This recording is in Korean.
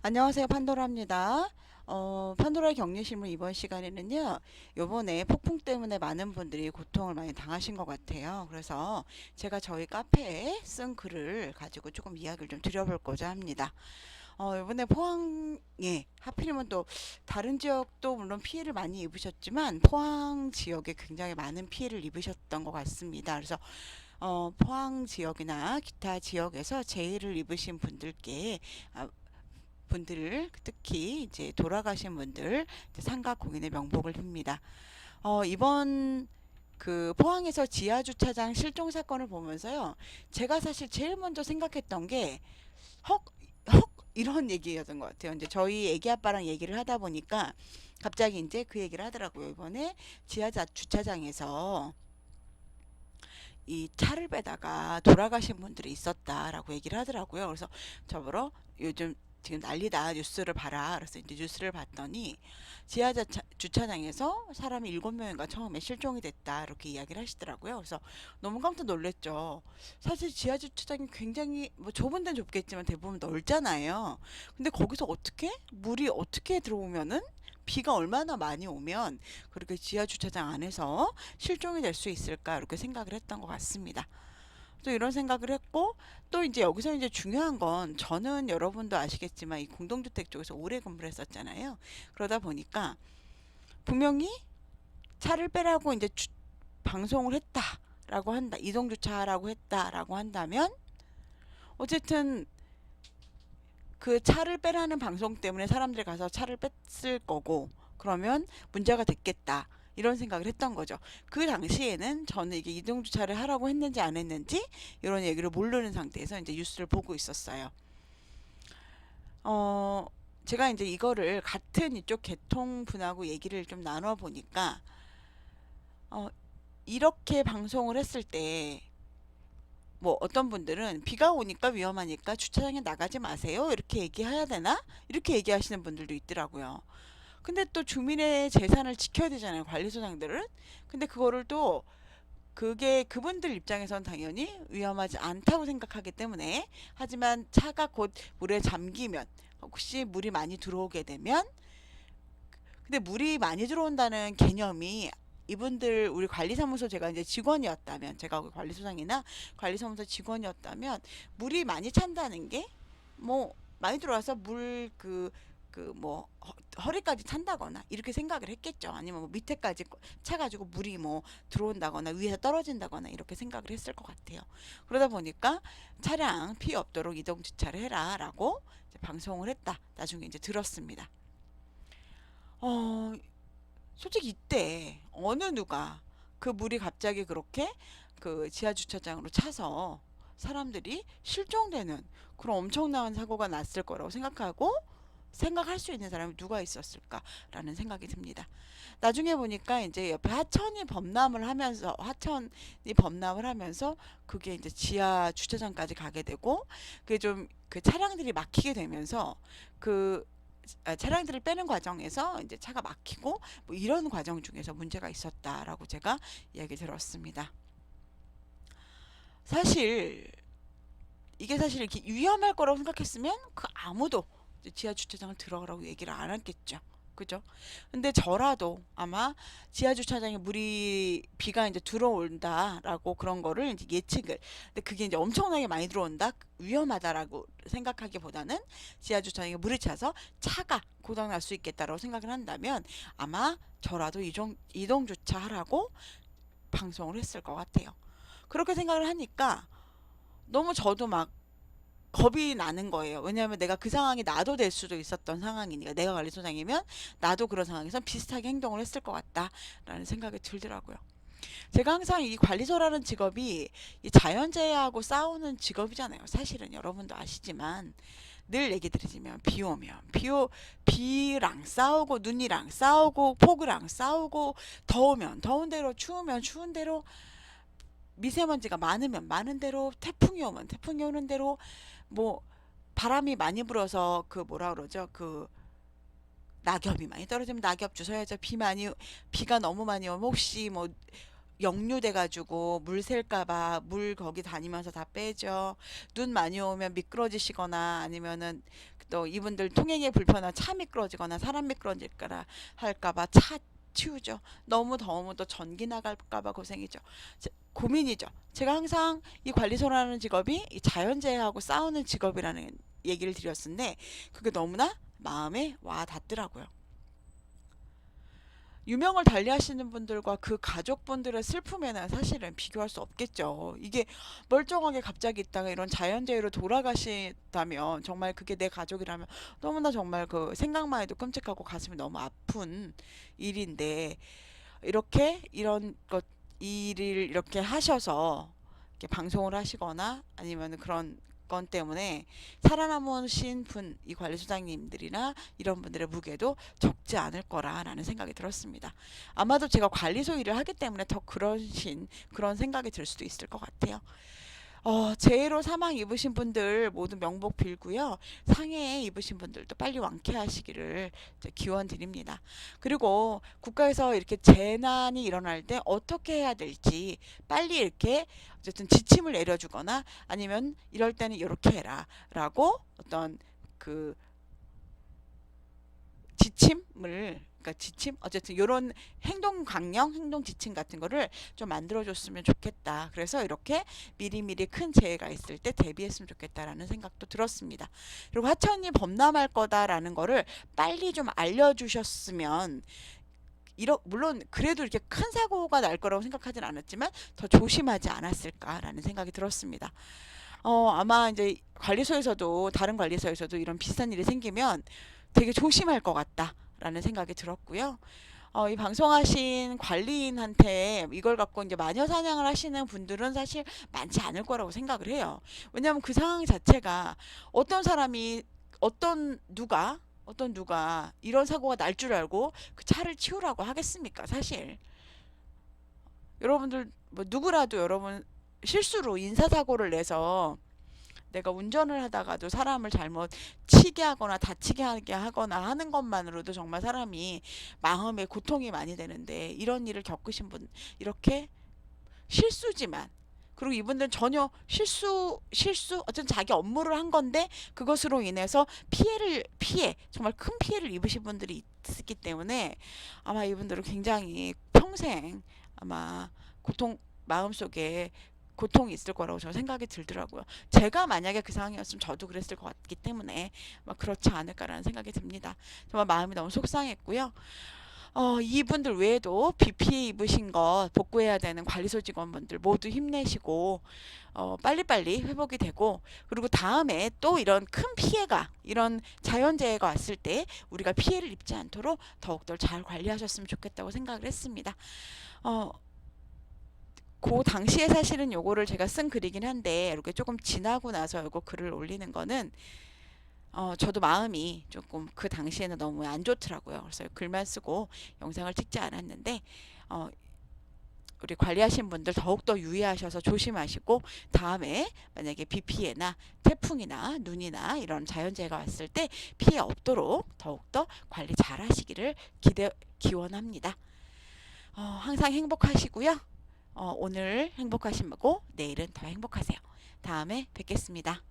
안녕하세요. 판도라입니다. 판도라의 격리실문 이번 시간에는요, 요번에 폭풍 때문에 많은 분들이 고통을 많이 당하신 것 같아요. 그래서 제가 저희 카페에 쓴 글을 가지고 조금 이야기를 좀 드려볼고자 합니다. 요번에 포항에, 하필이면 또 다른 지역도 물론 피해를 많이 입으셨지만, 포항 지역에 굉장히 많은 피해를 입으셨던 것 같습니다. 그래서 포항 지역이나 기타 지역에서 재해를 입으신 분들께 분들을 특히 이제 돌아가신 분들 상가 공인의 명복을 빕니다. 이번 그 포항에서 지하 주차장 실종 사건을 보면서요. 제가 사실 제일 먼저 생각했던 게 헉, 헉 이런 얘기였던 것 같아요. 이제 저희 애기 아빠랑 얘기를 하다 보니까 갑자기 이제 그 얘기를 하더라고요. 이번에 지하 주차장에서 이 차를 빼다가 돌아가신 분들이 있었다라고 얘기를 하더라고요. 그래서 저보러 요즘 지금 난리다 뉴스를 봐라. 그래서 이제 뉴스를 봤더니 지하 주차장에서 사람이 7명인가 처음에 실종이 됐다 이렇게 이야기를 하시더라고요. 그래서 너무 깜짝 놀랐죠. 사실 지하 주차장이 굉장히 뭐 좁은 데는 좁겠지만 대부분 넓잖아요. 근데 거기서 어떻게 물이 어떻게 들어오면은 비가 얼마나 많이 오면 그렇게 지하 주차장 안에서 실종이 될 수 있을까 이렇게 생각을 했던 것 같습니다. 또 이런 생각을 했고 또 이제 여기서 이제 중요한 건 저는 여러분도 아시겠지만 이 공동주택 쪽에서 오래 근무를 했었잖아요. 그러다 보니까 분명히 차를 빼라고 이제 방송을 했다라고 한다. 이동주차라고 했다라고 한다면 어쨌든 그 차를 빼라는 방송 때문에 사람들이 가서 차를 뺐을 거고 그러면 문제가 됐겠다. 이런 생각을 했던 거죠. 그 당시에는 저는 이게 이동주차를 하라고 했는지 안 했는지 이런 얘기를 모르는 상태에서 이제 뉴스를 보고 있었어요. 어, 제가 이제 이거를 같은 이쪽 계통분하고 얘기를 좀 나눠 보니까 어, 이렇게 방송을 했을 때 뭐 어떤 분들은 비가 오니까 위험하니까 주차장에 나가지 마세요. 이렇게 얘기해야 되나? 이렇게 얘기하시는 분들도 있더라고요. 근데 또 주민의 재산을 지켜야 되잖아요. 관리소장들은. 근데 그거를 또 그게 그분들 입장에선 당연히 위험하지 않다고 생각하기 때문에 하지만 차가 곧 물에 잠기면 혹시 물이 많이 들어오게 되면 근데 물이 많이 들어온다는 개념이 이분들 우리 관리사무소 제가 이제 직원이었다면 제가 관리소장이나 관리사무소 직원이었다면 물이 많이 찬다는 게 뭐 많이 들어와서 물 그 뭐 허리까지 찬다거나 이렇게 생각을 했겠죠. 아니면 뭐 밑에까지 차가지고 물이 뭐 들어온다거나 위에서 떨어진다거나 이렇게 생각을 했을 것 같아요. 그러다 보니까 차량 피해 없도록 이동 주차를 해라라고 방송을 했다. 나중에 이제 들었습니다. 어, 솔직히 이때 어느 누가 그 물이 갑자기 그렇게 그 지하 주차장으로 차서 사람들이 실종되는 그런 엄청난 사고가 났을 거라고 생각하고 생각할 수 있는 사람이 누가 있었을까라는 생각이 듭니다. 나중에 보니까 이제 옆에 하천이 범람을 하면서 그게 이제 지하 주차장까지 가게 되고 그게 좀 그 차량들이 막히게 되면서 그 차량들을 빼는 과정에서 이제 차가 막히고 뭐 이런 과정 중에서 문제가 있었다라고 제가 이야기 들었습니다. 사실 이게 사실 이렇게 위험할 거라고 생각했으면 그 아무도 지하 주차장을 들어가라고 얘기를 안 했겠죠. 그죠? 근데 저라도 아마 지하 주차장에 물이 비가 이제 들어온다라고 그런 거를 이제 예측을. 근데 그게 이제 엄청나게 많이 들어온다, 위험하다라고 생각하기보다는 지하 주차장에 물이 차서 차가 고장 날 수 있겠다라고 생각을 한다면 아마 저라도 이동 주차하라고 방송을 했을 것 같아요. 그렇게 생각을 하니까 너무 저도 막 겁이 나는 거예요. 왜냐하면 내가 그 상황이 나도 될 수도 있었던 상황이니까 내가 관리소장이면 나도 그런 상황에서 비슷하게 행동을 했을 것 같다라는 생각이 들더라고요. 제가 항상 이 관리소라는 직업이 이 자연재해하고 싸우는 직업이잖아요. 사실은 여러분도 아시지만 늘 얘기 드리지만 비 오면 비랑 싸우고 눈이랑 싸우고 폭우랑 싸우고 더우면 더운 대로 추우면 추운 대로 미세먼지가 많으면 많은 대로 태풍이 오면 태풍이 오는 대로 뭐 바람이 많이 불어서 그 뭐라 그러죠? 그 낙엽이 많이 떨어지면 낙엽 주워야죠. 비가 너무 많이 오면 혹시 뭐 역류돼가지고 물 샐까봐 물 거기 다니면서 다 빼죠. 눈 많이 오면 미끄러지시거나 아니면은 또 이분들 통행에 불편한 차 미끄러지거나 사람 미끄러질까라 할까봐 차 치우죠. 너무 더우면 또 전기 나갈까봐 고생이죠. 고민이죠. 제가 항상 이 관리소라는 직업이 이 자연재해하고 싸우는 직업이라는 얘기를 드렸는데 그게 너무나 마음에 와 닿더라고요. 유명을 달리하시는 분들과 그 가족분들의 슬픔에는 사실은 비교할 수 없겠죠. 이게 멀쩡하게 갑자기 있다가 이런 자연재해로 돌아가신다면 정말 그게 내 가족이라면 너무나 정말 그 생각만 해도 끔찍하고 가슴이 너무 아픈 일인데 이렇게 이런 것 일을 이렇게 하셔서 이렇게 방송을 하시거나 아니면 그런 건 때문에 살아남으신 분, 이 관리소장님들이나 이런 분들의 무게도 적지 않을 거라는 생각이 들었습니다. 아마도 제가 관리소 일을 하기 때문에 더 그런 생각이 들 수도 있을 것 같아요. 재해로 사망 입으신 분들 모두 명복 빌고요. 상해에 입으신 분들도 빨리 완쾌하시기를 기원 드립니다. 그리고 국가에서 이렇게 재난이 일어날 때 어떻게 해야 될지 빨리 이렇게 어쨌든 지침을 내려주거나 아니면 이럴 때는 이렇게 해라 라고 어떤 그 지침을 그러니까 지침 어쨌든 이런 행동 강령, 행동 지침 같은 거를 좀 만들어 줬으면 좋겠다. 그래서 이렇게 미리미리 큰 재해가 있을 때 대비했으면 좋겠다라는 생각도 들었습니다. 그리고 하천이 범람할 거다라는 거를 빨리 좀 알려주셨으면 물론 그래도 이렇게 큰 사고가 날 거라고 생각하진 않았지만 더 조심하지 않았을까라는 생각이 들었습니다. 아마 이제 관리소에서도 다른 관리소에서도 이런 비슷한 일이 생기면 되게 조심할 것 같다라는 생각이 들었고요. 이 방송하신 관리인한테 이걸 갖고 이제 마녀 사냥을 하시는 분들은 사실 많지 않을 거라고 생각을 해요. 왜냐하면 그 상황 자체가 어떤 사람이 어떤 누가 이런 사고가 날 줄 알고 그 차를 치우라고 하겠습니까? 사실 여러분들 뭐 누구라도 여러분 실수로 인사사고를 내서 내가 운전을 하다가도 사람을 잘못 치게 하거나 다치게 하게 하거나 하는 것만으로도 정말 사람이 마음에 고통이 많이 되는데 이런 일을 겪으신 분 이렇게 실수지만 그리고 이분들은 전혀 실수 어쨌든 자기 업무를 한 건데 그것으로 인해서 정말 큰 피해를 입으신 분들이 있기 때문에 아마 이분들은 굉장히 평생 아마 마음속에 고통이 있을 거라고 저는 생각이 들더라고요. 제가 만약에 그 상황이었으면 저도 그랬을 것 같기 때문에 그렇지 않을까라는 생각이 듭니다. 정말 마음이 너무 속상했고요. 이분들 외에도 비 피해 입으신 것 복구해야 되는 관리소 직원분들 모두 힘내시고 빨리빨리 회복이 되고 그리고 다음에 또 이런 큰 피해가 이런 자연재해가 왔을 때 우리가 피해를 입지 않도록 더욱더 잘 관리하셨으면 좋겠다고 생각을 했습니다. 그 당시에 사실은 요거를 제가 쓴 글이긴 한데 이렇게 조금 지나고 나서 요거 글을 올리는 거는 저도 마음이 조금 그 당시에는 너무 안 좋더라고요. 그래서 글만 쓰고 영상을 찍지 않았는데 우리 관리하신 분들 더욱더 유의하셔서 조심하시고 다음에 만약에 비 피해나 태풍이나 눈이나 이런 자연재해가 왔을 때 피해 없도록 더욱더 관리 잘 하시기를 기원합니다. 항상 행복하시고요. 오늘 행복하시고 내일은 더 행복하세요. 다음에 뵙겠습니다.